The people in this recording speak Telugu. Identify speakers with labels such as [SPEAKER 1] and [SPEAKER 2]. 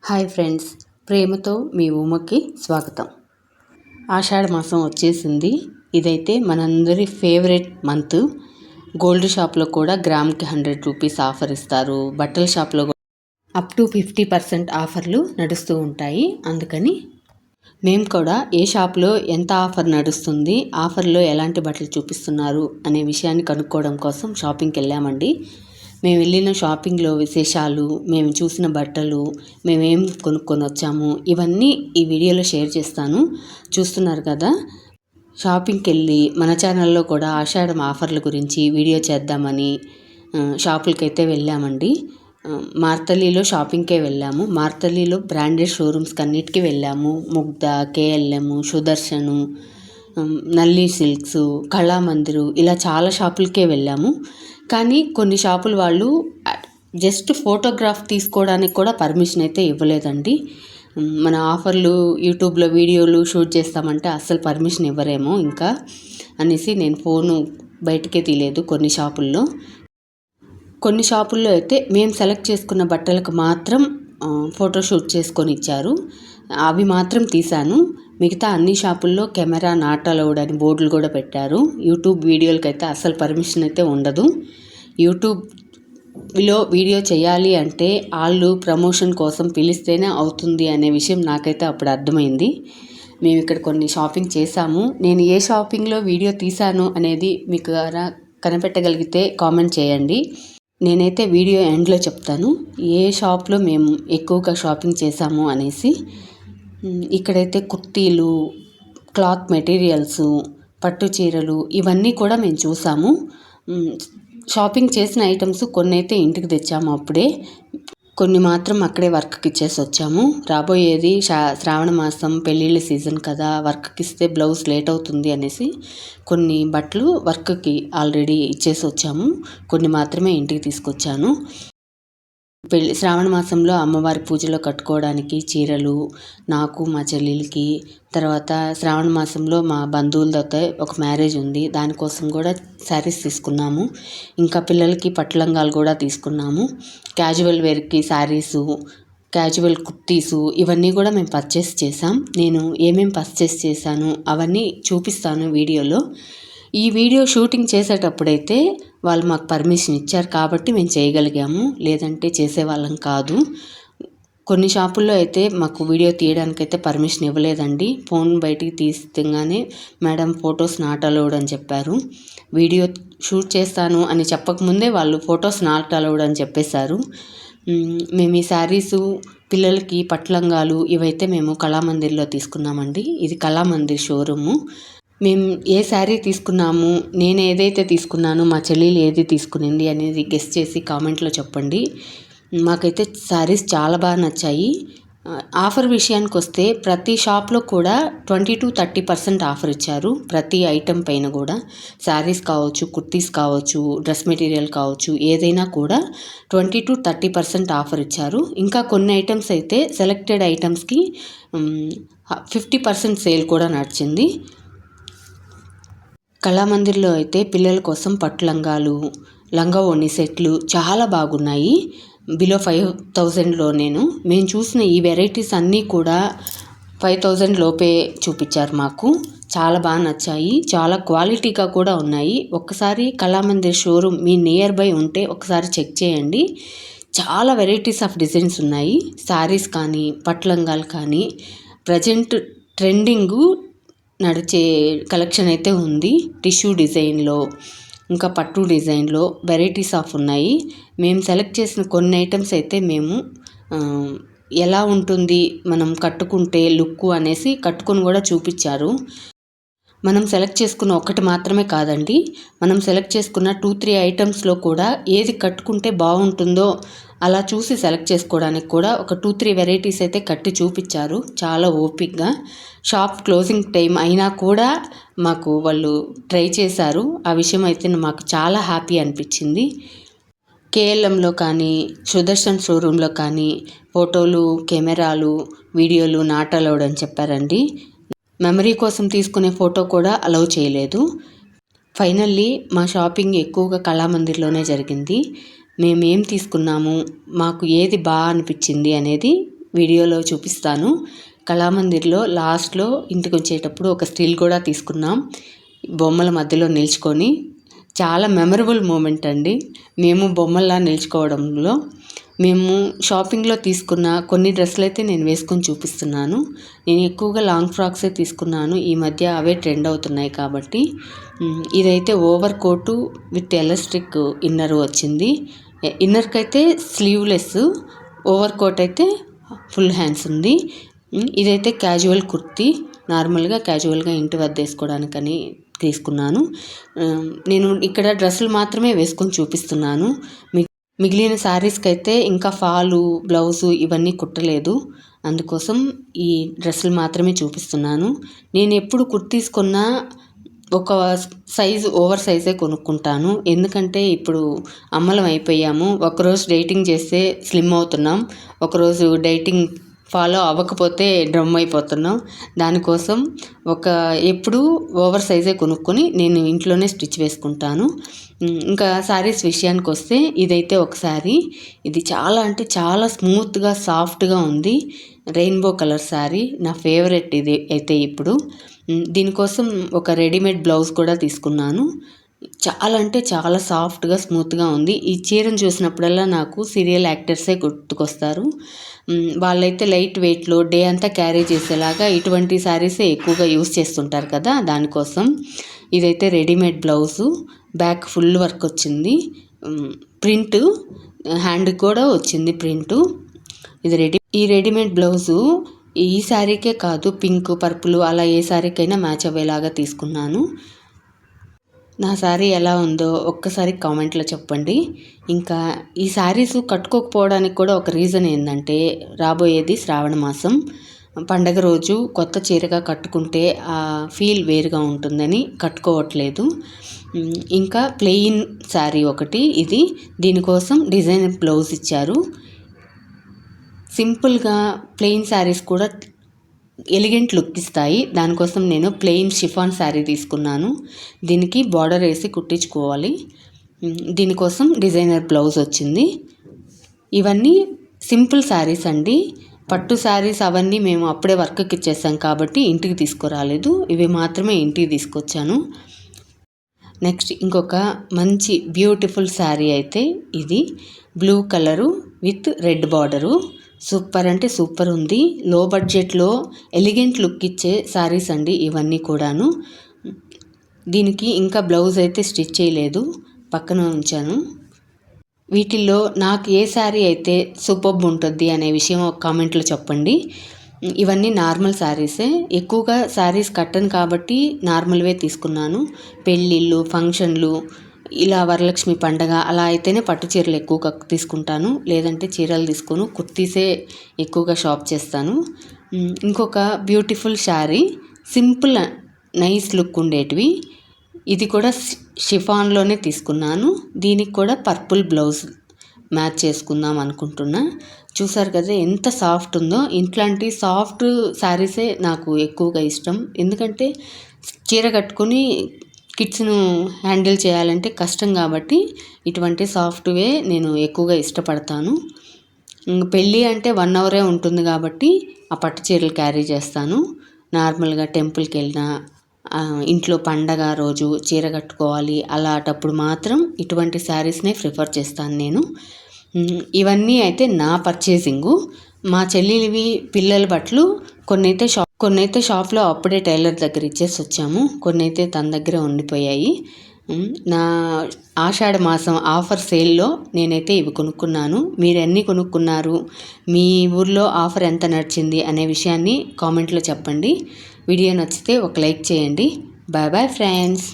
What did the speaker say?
[SPEAKER 1] హాయ్ ఫ్రెండ్స్, ప్రేమతో మీ ఉమకి స్వాగతం. ఆషాఢ మాసం వచ్చేసింది. ఇదైతే మనందరి ఫేవరెట్ మంత్. గోల్డ్ షాప్లో కూడా గ్రామ్కి 100 రూపీస్ ఆఫర్ ఇస్తారు. బట్టల షాప్లో అప్ టు 50% ఆఫర్లు నడుస్తూ ఉంటాయి. అందుకని మేము కూడా ఏ షాప్లో ఎంత ఆఫర్ నడుస్తుంది, ఆఫర్లో ఎలాంటి బట్టలు చూపిస్తున్నారు అనే విషయాన్ని కనుక్కోవడం కోసం షాపింగ్కి వెళ్ళామండి. మేము వెళ్ళిన షాపింగ్లో విశేషాలు, మేము చూసిన బట్టలు, మేమేం కొనుక్కొని వచ్చాము, ఇవన్నీ ఈ వీడియోలో షేర్ చేస్తాను. చూస్తున్నారు కదా. షాపింగ్కి వెళ్ళి మన ఛానల్లో కూడా ఆషాఢం ఆఫర్ల గురించి వీడియో చేద్దామని షాపులకైతే వెళ్ళామండి. మార్తల్లిలో షాపింగ్కే వెళ్ళాము. మార్తల్లిలో బ్రాండెడ్ షోరూమ్స్కి అన్నిటికీ వెళ్ళాము. ముగ్ధ, కేఎల్ఎం, సుదర్శను, నల్లి సిల్క్స్, కళామందిరు, ఇలా చాలా షాపులకే వెళ్ళాము. కానీ కొన్ని షాపుల వాళ్ళు జస్ట్ ఫోటోగ్రాఫ్ తీసుకోవడానికి కూడా పర్మిషన్ అయితే ఇవ్వలేదండి. మన ఆఫర్లు యూట్యూబ్లో వీడియోలు షూట్ చేస్తామంటే అస్సలు పర్మిషన్ ఇవ్వరేమో ఇంకా అనేసి నేను ఫోను బయటకే తీయలేదు. కొన్ని షాపుల్లో అయితే మేము సెలెక్ట్ చేసుకున్న బట్టలకు మాత్రం ఫోటోషూట్ చేసుకొని ఇచ్చారు. అవి మాత్రం తీశాను. మిగతా అన్ని షాపుల్లో కెమెరా నాట్ అలౌడ్ అని బోర్డులు కూడా పెట్టారు. యూట్యూబ్ వీడియోలకైతే అస్సలు పర్మిషన్ అయితే ఉండదు. యూట్యూబ్లో వీడియో చేయాలి అంటే వాళ్ళు ప్రమోషన్ కోసం పిలిస్తేనే అవుతుంది అనే విషయం నాకైతే అప్పుడు అర్థమైంది. మేము ఇక్కడ కొన్ని షాపింగ్ చేశాము. నేను ఏ షాపింగ్లో వీడియో తీశాను అనేది మీకు కనిపెట్టగలిగితే కామెంట్ చేయండి. నేనైతే వీడియో ఎండ్లో చెప్తాను ఏ షాప్లో మేము ఎక్కువగా షాపింగ్ చేశాము అనేసి. ఇక్కడైతే కుర్తీలు, క్లాత్ మెటీరియల్స్, పట్టు చీరలు ఇవన్నీ కూడా మేము చూసాము. షాపింగ్ చేసిన ఐటమ్స్ కొన్ని అయితే ఇంటికి తెచ్చాము అప్పుడే, కొన్ని మాత్రం అక్కడే వర్క్కి ఇచ్చేసి వచ్చాము. రాబోయేది శ్రావణ మాసం, పెళ్ళిళ్ళ సీజన్ కదా, వర్క్కి ఇస్తే బ్లౌజ్ లేట్ అవుతుంది అనేసి కొన్ని బట్టలు వర్క్కి ఆల్రెడీ ఇచ్చేసి వచ్చాము. కొన్ని మాత్రమే ఇంటికి తీసుకొచ్చాను. శ్రావణ మాసంలో అమ్మవారి పూజలో కట్టుకోవడానికి చీరలు నాకు, మా చెల్లెలకి, తర్వాత శ్రావణ మాసంలో మా బంధువులతో ఒక మ్యారేజ్ ఉంది, దానికోసం కూడా శారీస్ తీసుకున్నాము. ఇంకా పిల్లలకి పట్టులంగాలు కూడా తీసుకున్నాము. క్యాజువల్ వేర్కి శారీసు, క్యాజువల్ కుర్తీసు ఇవన్నీ కూడా మేము పర్చేస్ చేసాం. నేను ఏమేమి పర్చేస్ చేశాను అవన్నీ చూపిస్తాను వీడియోలో. ఈ వీడియో షూటింగ్ చేసేటప్పుడైతే వాళ్ళు మాకు పర్మిషన్ ఇచ్చారు కాబట్టి మేము చేయగలిగాము, లేదంటే చేసేవాళ్ళం కాదు. కొన్ని షాపుల్లో అయితే మాకు వీడియో తీయడానికైతే పర్మిషన్ ఇవ్వలేదండి. ఫోన్ బయటికి తీస్తేగానే మేడం ఫొటోస్ నాట్ అలౌడ్ అని చెప్పారు. వీడియో షూట్ చేస్తాను అని చెప్పకముందే వాళ్ళు ఫొటోస్ నాట్ అలౌడ్ అని చెప్పేశారు. మేము ఈ శారీసు, పిల్లలకి పట్లంగాలు ఇవైతే మేము కళామందిర్లో తీసుకున్నామండి. ఇది కళామందిర్ షోరూము. మేము ఏ శారీ తీసుకున్నాము, నేను ఏదైతే తీసుకున్నాను, మా చెల్లెలు ఏది తీసుకునింది అనేది గెస్ చేసి కామెంట్లో చెప్పండి. మాకైతే శారీస్ చాలా బాగా నచ్చాయి. ఆఫర్ విషయానికి వస్తే ప్రతి షాప్లో కూడా 20-30% ఆఫర్ ఇచ్చారు. ప్రతి ఐటెం పైన కూడా శారీస్ కావచ్చు, కుర్తీస్ కావచ్చు, డ్రెస్ మెటీరియల్ కావచ్చు, ఏదైనా కూడా 20-30% ఆఫర్ ఇచ్చారు. ఇంకా కొన్ని ఐటమ్స్ అయితే సెలెక్టెడ్ ఐటమ్స్కి 50% సేల్ కూడా నడిచింది. కళామందిర్లో అయితే పిల్లల కోసం పట్టు లంగాలు, లంగా ఓణి సెట్లు చాలా బాగున్నాయి. బిలో 5000లో మేము చూసిన ఈ వెరైటీస్ అన్నీ కూడా 5000 లోపే చూపించారు మాకు. చాలా బాగా నచ్చాయి, చాలా క్వాలిటీగా కూడా ఉన్నాయి. ఒక్కసారి Kalamandir showroom me near by ఉంటే ఒకసారి చెక్ చేయండి. చాలా వెరైటీస్ ఆఫ్ డిజైన్స్ ఉన్నాయి. శారీస్ కానీ, పట్టు లంగాలు కానీ, ప్రజెంట్ ట్రెండింగు నడిచే కలెక్షన్ అయితే ఉంది. టిష్యూ డిజైన్లో, ఇంకా పట్టు డిజైన్లో వెరైటీస్ ఆఫ్ ఉన్నాయి. మేము సెలెక్ట్ చేసిన కొన్ని ఐటమ్స్ అయితే మేము ఎలా ఉంటుంది మనం కట్టుకుంటే లుక్ అనేసి కట్టుకొని కూడా చూపించారు. మనం సెలెక్ట్ చేసుకున్న ఒకటి మాత్రమే కాదండి, మనం సెలెక్ట్ చేసుకున్న 2-3 ఐటమ్స్లో కూడా ఏది కట్టుకుంటే బాగుంటుందో అలా చూసి సెలెక్ట్ చేసుకోవడానికి కూడా ఒక 2-3 వెరైటీస్ అయితే కట్టి చూపించారు చాలా ఓపిక్గా. షాప్ క్లోజింగ్ టైం అయినా కూడా మాకు వాళ్ళు ట్రై చేశారు. ఆ విషయం అయితే మాకు చాలా హ్యాపీ అనిపించింది. కేఎల్ఎంలో కానీ, సుదర్శన్ షోరూంలో కానీ ఫోటోలు, కెమెరాలు, వీడియోలు నాట్ అలౌడ్ అని చెప్పారండి. మెమరీ కోసం తీసుకునే ఫోటో కూడా అలౌ చేయలేదు. ఫైనల్లీ మా షాపింగ్ ఎక్కువగా కళామందిర్లోనే జరిగింది. మేమేం తీసుకున్నాము, మాకు ఏది బాగా అనిపించింది అనేది వీడియోలో చూపిస్తాను. కళామందిర్లో లాస్ట్లో ఇంటికి వచ్చేటప్పుడు ఒక స్టిల్ కూడా తీసుకున్నాం బొమ్మల మధ్యలో నిల్చుకొని. చాలా మెమరబుల్ మూమెంట్ అండి మేము బొమ్మల్లా నిల్చుకోవడంలో. మేము షాపింగ్లో తీసుకున్న కొన్ని డ్రెస్సులు అయితే నేను వేసుకొని చూపిస్తున్నాను. నేను ఎక్కువగా లాంగ్ ఫ్రాక్సే తీసుకున్నాను, ఈ మధ్య అవే ట్రెండ్ అవుతున్నాయి కాబట్టి. ఇదైతే over coat with elastic inner వచ్చింది. ఇన్నర్కి అయితే స్లీవ్లెస్, ఓవర్ కోట్ అయితే ఫుల్ హ్యాండ్స్ ఉంది. ఇదైతే క్యాజువల్ కుర్తీ, నార్మల్గా క్యాజువల్గా ఇంటి వద్ద వేసుకోవడానికని తీసుకున్నాను. నేను ఇక్కడ డ్రెస్సులు మాత్రమే వేసుకొని చూపిస్తున్నాను. మిగిలిన శారీస్కి అయితే ఇంకా ఫాలు, బ్లౌజు ఇవన్నీ కుట్టలేదు, అందుకోసం ఈ డ్రెస్సులు మాత్రమే చూపిస్తున్నాను. నేను ఎప్పుడు కుర్తీస్ కొన్నా ఒక సైజు ఓవర్ సైజే కొనుక్కుంటాను. ఎందుకంటే ఇప్పుడు అమ్మలం అయిపోయాము. ఒకరోజు డైటింగ్ చేస్తే స్లిమ్ అవుతున్నాం, ఒకరోజు డైటింగ్ ఫాలో అవ్వకపోతే డ్రమ్ అయిపోతున్నాం. దానికోసం ఎప్పుడు ఓవర్ సైజే కొనుక్కొని నేను ఇంట్లోనే స్టిచ్ వేసుకుంటాను. ఇంకా శారీస్ విషయానికి వస్తే ఇదైతే ఒక శారీ. ఇది చాలా అంటే చాలా స్మూత్గా సాఫ్ట్గా ఉంది. రెయిన్బో కలర్ శారీ నా ఫేవరెట్ ఇది అయితే. ఇప్పుడు దీనికోసం ఒక రెడీమేడ్ బ్లౌజ్ కూడా తీసుకున్నాను. చాలా అంటే చాలా సాఫ్ట్గా స్మూత్గా ఉంది. ఈ చీరను చూసినప్పుడల్లా నాకు సీరియల్ యాక్టర్సే గుర్తుకొస్తారు. వాళ్ళైతే లైట్ వెయిట్లో డే అంతా క్యారీ చేసేలాగా ఇటువంటి శారీసే ఎక్కువగా యూస్ చేస్తుంటారు కదా, దానికోసం. ఇదైతే readymade blouse, back full work వచ్చింది, ప్రింట్ హ్యాండ్ కూడా వచ్చింది ప్రింటు. ఈ రెడీమేడ్ బ్లౌజు ఈ శారీకే కాదు, పింక్, పర్పుల్ అలా ఏ శారీకైనా మ్యాచ్ అయ్యేలాగా తీసుకున్నాను. నా శారీ ఎలా ఉందో ఒక్కసారి కామెంట్లో చెప్పండి. ఇంకా ఈ శారీస్ కట్టుకోకపోవడానికి కూడా ఒక రీజన్ ఏంటంటే, రాబోయేది శ్రావణ మాసం, పండగ రోజు కొత్త చీరగా కట్టుకుంటే ఆ ఫీల్ వేరుగా ఉంటుందని కట్టుకోవట్లేదు. ఇంకా ప్లెయిన్ శారీ ఒకటి ఇది, దీనికోసం డిజైనర్ బ్లౌజ్ ఇచ్చారు. సింపుల్గా ప్లెయిన్ శారీస్ కూడా ఎలిగెంట్ లుక్ ఇస్తాయి, దానికోసం నేను ప్లెయిన్ షిఫాన్ శారీ తీసుకున్నాను. దీనికి బార్డర్ వేసి కుట్టించుకోవాలి, దీనికోసం డిజైనర్ బ్లౌజ్ వచ్చింది. ఇవన్నీ సింపుల్ శారీస్ అండి. పట్టు శారీస్ అవన్నీ మేము అప్పుడే వర్క్కి ఇచ్చేసాం కాబట్టి ఇంటికి తీసుకురాలేదు, ఇవి మాత్రమే ఇంటికి తీసుకొచ్చాను. నెక్స్ట్ ఇంకొక మంచి బ్యూటిఫుల్ శారీ అయితే ఇది, blue colour with red border. Super అంటే సూపర్ ఉంది. లో బడ్జెట్లో ఎలిగెంట్ లుక్ ఇచ్చే శారీస్ అండి ఇవన్నీ కూడాను. దీనికి ఇంకా బ్లౌజ్ అయితే స్టిచ్ చేయలేదు, పక్కన ఉంచాను. వీటిల్లో నాకు ఏ శారీ అయితే సూపర్బ్ ఉంటుంది అనే విషయం కామెంట్లో చెప్పండి. ఇవన్నీ నార్మల్ శారీసే, ఎక్కువగా శారీస్ కట్టను కాబట్టి నార్మల్వే తీసుకున్నాను. పెళ్ళిళ్ళు, ఫంక్షన్లు, ఇలా వరలక్ష్మి పండగ అలా అయితేనే పట్టు చీరలు ఎక్కువగా తీసుకుంటాను, లేదంటే చీరలు తీసుకోను, కుర్తీసే ఎక్కువగా షాప్ చేస్తాను. ఇంకొక beautiful sari, simple nice look ఉండేటివి, ఇది కూడా షిఫాన్లోనే తీసుకున్నాను. దీనికి కూడా పర్పుల్ బ్లౌజ్ మ్యాచ్ చేసుకుందాం అనుకుంటున్నా. చూసారు కదా ఎంత సాఫ్ట్ ఉందో. ఇట్లాంటి సాఫ్ట్ శారీసే నాకు ఎక్కువగా ఇష్టం, ఎందుకంటే చీర కట్టుకొని కిడ్స్ను హ్యాండిల్ చేయాలంటే కష్టం కాబట్టి ఇటువంటి సాఫ్ట్వే నేను ఎక్కువగా ఇష్టపడతాను. పెళ్ళి అంటే 1 అవరే ఉంటుంది కాబట్టి ఆ పట్టు చీరలు క్యారీ చేస్తాను. నార్మల్గా టెంపుల్కి వెళ్ళినా, ఇంట్లో పండగ రోజు చీర కట్టుకోవాలి అలాంటప్పుడు మాత్రం ఇటువంటి శారీస్నే ప్రిఫర్ చేస్తాను నేను. ఇవన్నీ అయితే నా పర్చేసింగు. మా చెల్లివి పిల్లల బట్టలు కొన్నైతే షాప్లో అప్పుడే టైలర్ దగ్గర ఇచ్చేసి వచ్చాము, కొన్నైతే తన దగ్గర ఉండిపోయాయి. నా ఆషాఢ మాసం ఆఫర్ సేల్లో నేనైతే ఇవి కొనుక్కున్నాను. మీరు ఎన్ని కొనుక్కున్నారు, మీ ఊర్లో ఆఫర్ ఎంత నడిచింది అనే విషయాన్ని కామెంట్లో చెప్పండి. వీడియో నచ్చితే ఒక లైక్ చేయండి. Bye bye friends.